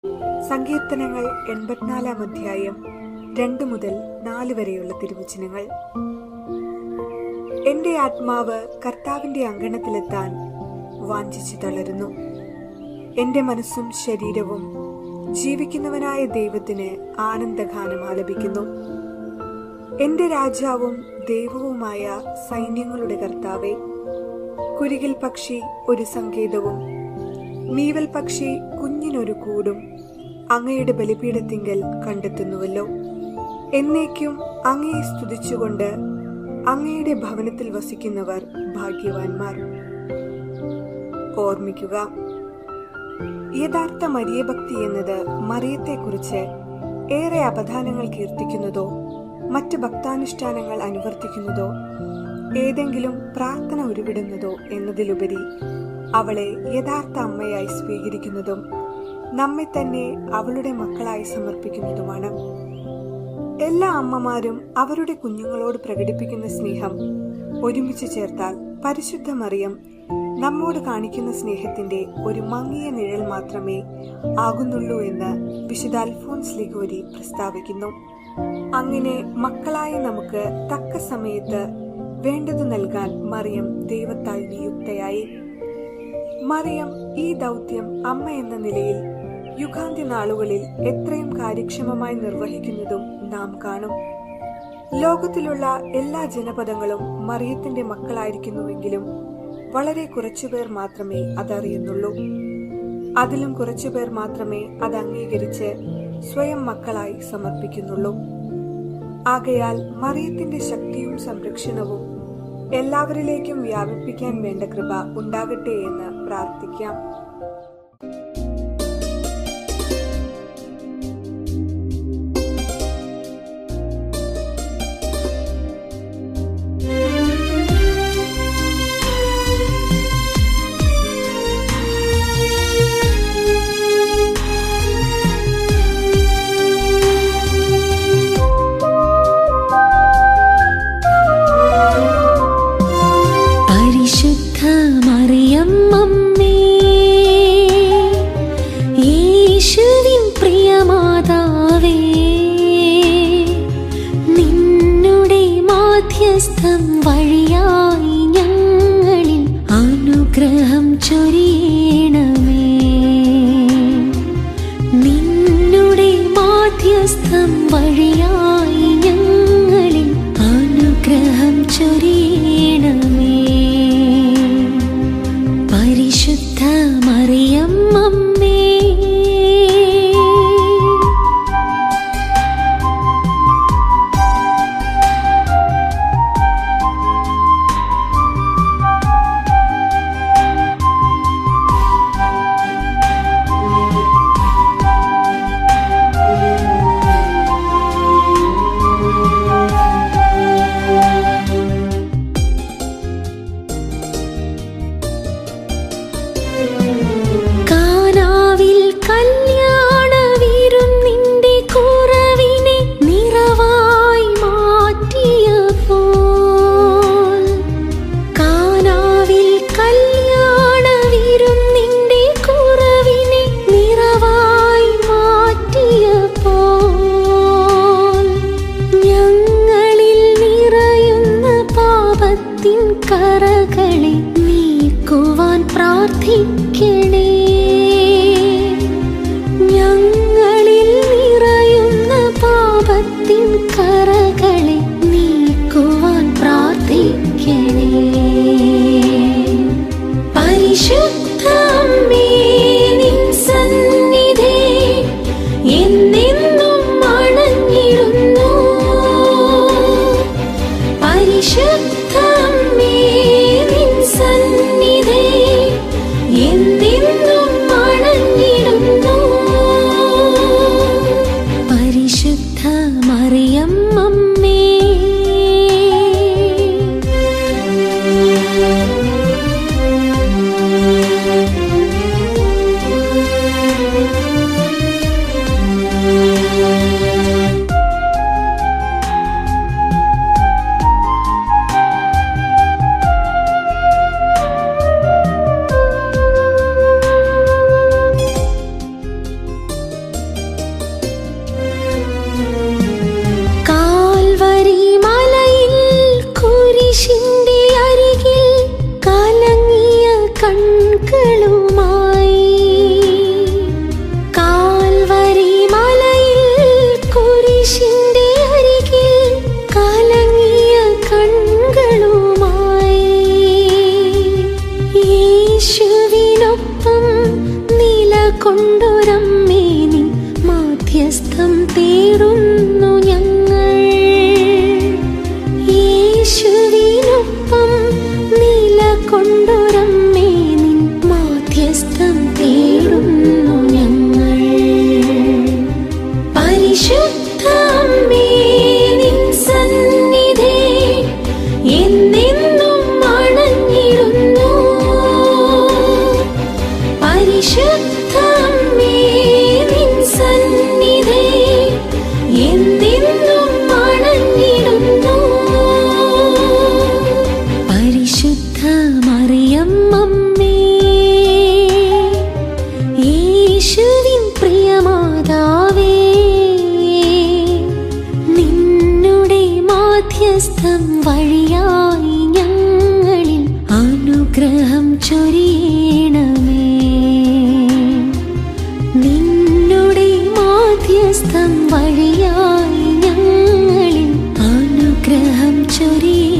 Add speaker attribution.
Speaker 1: സങ്കീർത്തനങ്ങൾ 84 അധ്യായം 2 മുതൽ 4 വരെയുള്ള തിരുവചനങ്ങൾ. എന്റെ ആത്മാവ് കർത്താവിന്റെ അങ്കണത്തിലെത്താൻ വാഞ്ചിച്ചു തളരുന്നു. എന്റെ മനസ്സും ശരീരവും ജീവിക്കുന്നവനായ ദൈവത്തിന് ആനന്ദഗാനം ആലപിക്കുന്നു. എന്റെ രാജാവും ദൈവവുമായ സൈന്യങ്ങളുടെ കർത്താവേ, കുരികിൽ പക്ഷി ഒരു സങ്കേതവും മീവൽ പക്ഷി കുഞ്ഞിനൊരു കൂടും അങ്ങയുടെ ബലിപീഠത്തിങ്കൽ കണ്ടെത്തുന്നുവല്ലോ. എന്നേക്കും അങ്ങയെ സ്തുതിച്ചുകൊണ്ട് അങ്ങയുടെ ഭവനത്തിൽ വസിക്കുന്നവർ ഭാഗ്യവാന്മാർ. ഓർമ്മിക്കുക, യഥാർത്ഥ മരിയഭക്തി എന്നത് മറിയത്തെക്കുറിച്ച് ഏറെ അപദാനങ്ങൾ കീർത്തിക്കുന്നതോ മറ്റ് ഭക്താനുഷ്ഠാനങ്ങൾ അനുവർത്തിക്കുന്നതോ ഏതെങ്കിലും പ്രാർത്ഥന ഉരുവിടുന്നതോ എന്നതിലുപരി അവളെ യഥാർത്ഥ അമ്മയായി സ്വീകരിക്കുന്നതും നമ്മെ തന്നെ അവളുടെ മക്കളായി സമർപ്പിക്കുന്നതുമാണ്. എല്ലാ അമ്മമാരും അവരുടെ കുഞ്ഞുങ്ങളോട് പ്രകടിപ്പിക്കുന്ന സ്നേഹം ഒരുമിച്ച് ചേർത്താൽ പരിശുദ്ധ മറിയം നമ്മോട് കാണിക്കുന്ന സ്നേഹത്തിന്റെ ഒരു മങ്ങിയ നിഴൽ മാത്രമേ ആകുന്നുള്ളൂ എന്ന് വിശുദ്ധ അൽഫോൻസ് ലിഗോരി പ്രസ്താവിക്കുന്നു. അങ്ങനെ മക്കളായ നമുക്ക് തക്ക സമയത്ത് വേണ്ടത് നൽകാൻ മറിയം ദൈവത്താൽ നിയുക്തയായി. മറിയം ഈ ദൗത്യം അമ്മ എന്ന നിലയിൽ യുഗാന്ത്യ നാളുകളിൽ എത്രയും കാര്യക്ഷമമായി നിർവഹിക്കുന്നതും നാം കാണും. ലോകത്തിലുള്ള എല്ലാ ജനപദങ്ങളും മറിയത്തിന്റെ മക്കളായിരിക്കുന്നുവെങ്കിലും വളരെ കുറച്ചുപേർ മാത്രമേ അതറിയുന്നുള്ളൂ. അതിലും കുറച്ചുപേർ മാത്രമേ അത് അംഗീകരിച്ച് സ്വയം മക്കളായി സമർപ്പിക്കുന്നുള്ളൂ. ആകയാൽ മറിയത്തിന്റെ ശക്തിയും സംരക്ഷണവും എല്ലാവരിലേക്കും വ്യാപിപ്പിക്കാൻ വേണ്ട കൃപ ഉണ്ടാകട്ടെ എന്ന് പ്രാർത്ഥിക്കാം.
Speaker 2: വഴിയായി ഞങ്ങളിൽ അനുഗ്രഹം ചൊരിയണമേ. നിന്നുടെ മാധ്യസ്ഥം വഴിയായി ഞങ്ങളിൽ അനുഗ്രഹം ചൊരിയണമേ. പരിശുദ്ധ മറിയം അമ്മേ, നിലകൊണ്ടൊരമ്മേ നിൻ മാധ്യസ്ഥം തേടുന്നു ഞങ്ങൾ. യേശുവിനൊപ്പം നിലകൊണ്ടൊരമ്മേ നിൻ മാധ്യസ്ഥം തേടുന്നു ഞങ്ങൾ. പരിശുദ്ധ അമ്മേ നിൻ സന്നിധി എന്നെന്നും അണഞ്ഞിടുന്നു. പരിശുദ്ധ അമ്മേ നിൻ സന്നിധി എന്നെന്നും അണഞ്ഞിടുന്നു. പരിശുദ്ധ മറിയം അമ്മേ, യേശുവിൻ പ്രിയമാതാവേ, നിന്നുടെ മാധ്യസ്ഥം വഴിയായി ഞങ്ങളിൽ അനുഗ്രഹം ചൊരിയണമേ. നിന്നുടെ മാധ്യസ്ഥം വഴിയായി ഞങ്ങളിൽ അനുഗ്രഹം ചൊരിയണമേ.